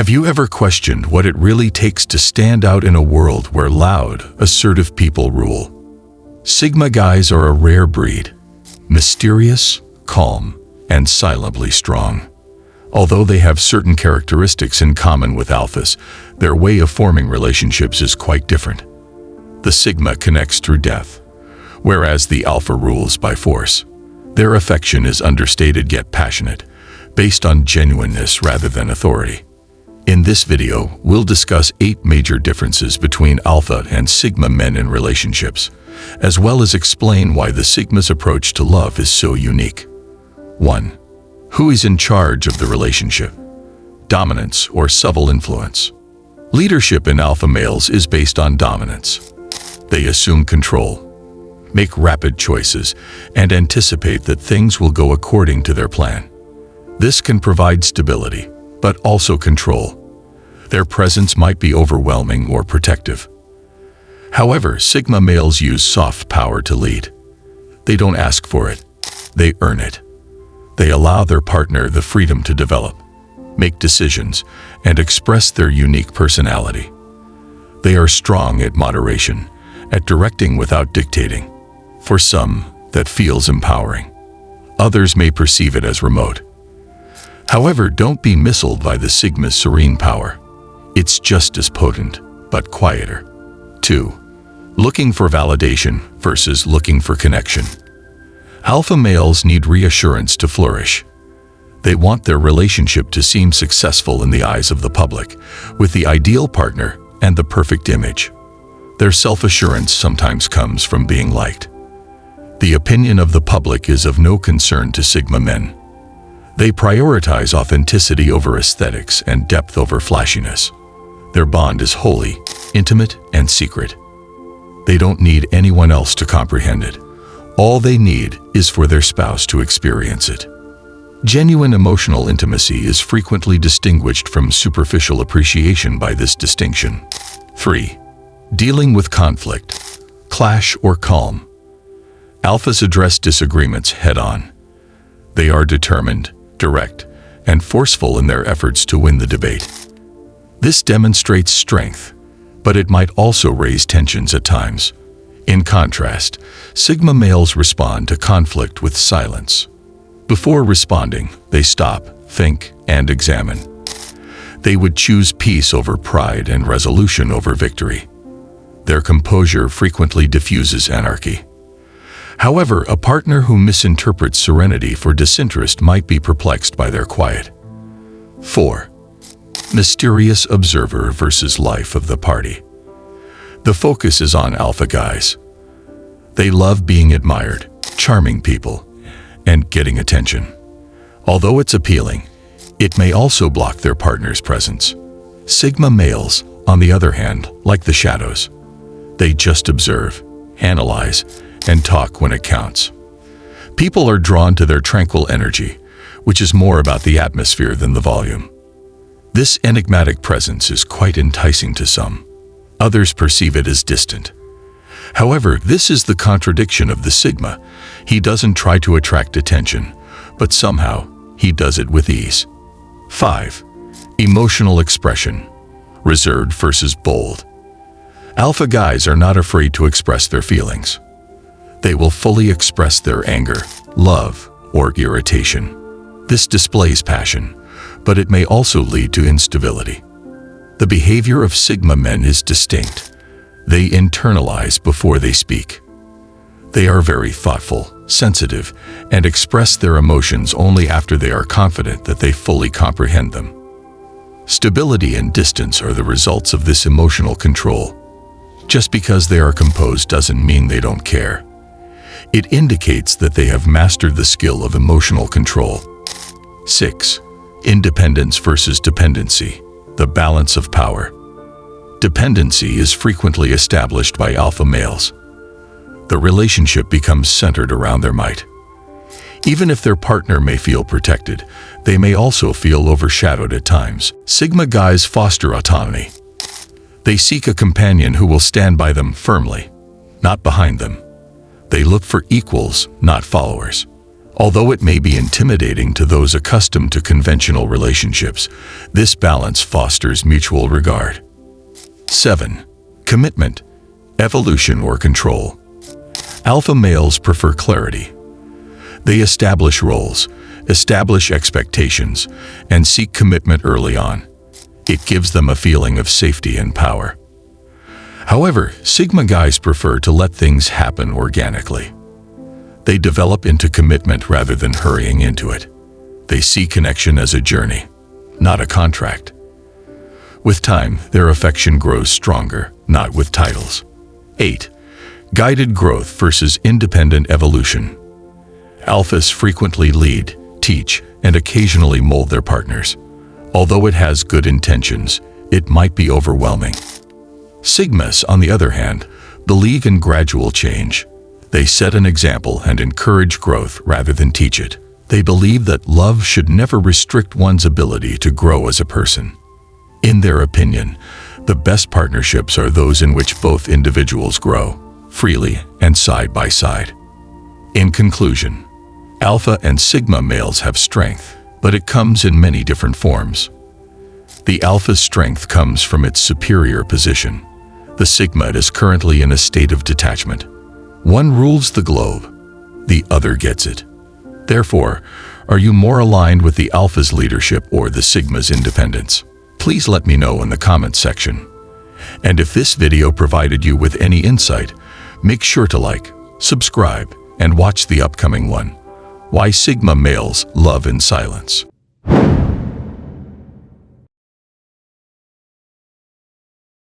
Have you ever questioned what it really takes to stand out in a world where loud, assertive people rule? Sigma guys are a rare breed, mysterious, calm, and silently strong. Although they have certain characteristics in common with alphas, their way of forming relationships is quite different. The Sigma connects through depth, whereas the Alpha rules by force. Their affection is understated yet passionate, based on genuineness rather than authority. In this video, we'll discuss 8 major differences between Alpha and Sigma men in relationships, as well as explain why the Sigma's approach to love is so unique. 1. Who is in charge of the relationship? Dominance or subtle influence? Leadership in alpha males is based on dominance. They assume control, make rapid choices, and anticipate that things will go according to their plan. This can provide stability, but also control. Their presence might be overwhelming or protective. However, Sigma males use soft power to lead. They don't ask for it, they earn it. They allow their partner the freedom to develop, make decisions, and express their unique personality. They are strong at moderation, at directing without dictating. For some, that feels empowering. Others may perceive it as remote. However, don't be misled by the Sigma's serene power. It's just as potent, but quieter. 2. Looking for validation versus looking for connection. Alpha males need reassurance to flourish. They want their relationship to seem successful in the eyes of the public, with the ideal partner and the perfect image. Their self-assurance sometimes comes from being liked. The opinion of the public is of no concern to Sigma men. They prioritize authenticity over aesthetics and depth over flashiness. Their bond is holy, intimate, and secret. They don't need anyone else to comprehend it. All they need is for their spouse to experience it. Genuine emotional intimacy is frequently distinguished from superficial appreciation by this distinction. 3. Dealing with conflict, clash, or calm. Alphas address disagreements head-on. They are determined, direct, and forceful in their efforts to win the debate. This demonstrates strength, but it might also raise tensions at times. In contrast, Sigma males respond to conflict with silence. Before responding, they stop, think, and examine. They would choose peace over pride and resolution over victory. Their composure frequently diffuses anarchy. However, a partner who misinterprets serenity for disinterest might be perplexed by their quiet. 4. Mysterious observer versus life of the party. The focus is on alpha guys. They love being admired, charming people, and getting attention. Although it's appealing, it may also block their partner's presence. Sigma males, on the other hand, like the shadows. They just observe, analyze, and talk when it counts. People are drawn to their tranquil energy, which is more about the atmosphere than the volume. This enigmatic presence is quite enticing to some. Others perceive it as distant. However, this is the contradiction of the Sigma. He doesn't try to attract attention, but somehow he does it with ease. 5. Emotional expression, reserved versus bold. Alpha guys are not afraid to express their feelings. They will fully express their anger, love, or irritation. This displays passion, but it may also lead to instability. The behavior of Sigma men is distinct. They internalize before they speak. They are very thoughtful, sensitive, and express their emotions only after they are confident that they fully comprehend them. Stability and distance are the results of this emotional control. Just because they are composed doesn't mean they don't care. It indicates that they have mastered the skill of emotional control. 6. Independence versus dependency, the balance of power. Dependency is frequently established by alpha males. The relationship becomes centered around their might. Even if their partner may feel protected, they may also feel overshadowed at times. Sigma guys foster autonomy. They seek a companion who will stand by them firmly, not behind them. They look for equals, not followers. Although it may be intimidating to those accustomed to conventional relationships, this balance fosters mutual regard. 7. Commitment, evolution or control. Alpha males prefer clarity. They establish roles, establish expectations, and seek commitment early on. It gives them a feeling of safety and power. However, Sigma guys prefer to let things happen organically. They develop into commitment rather than hurrying into it. They see connection as a journey, not a contract. With time, their affection grows stronger, not with titles. 8. Guided growth versus independent evolution. Alphas frequently lead, teach, and occasionally mold their partners. Although it has good intentions, it might be overwhelming. Sigmas, on the other hand, believe in gradual change. They set an example and encourage growth rather than teach it. They believe that love should never restrict one's ability to grow as a person. In their opinion, the best partnerships are those in which both individuals grow, freely and side by side. In conclusion, Alpha and Sigma males have strength, but it comes in many different forms. The Alpha's strength comes from its superior position. The Sigma is currently in a state of detachment. One rules the globe, the other gets it. Therefore, are you more aligned with the Alpha's leadership or the Sigma's independence? Please let me know in the comments section. And if this video provided you with any insight, make sure to like, subscribe, and watch the upcoming one. Why Sigma males love in silence.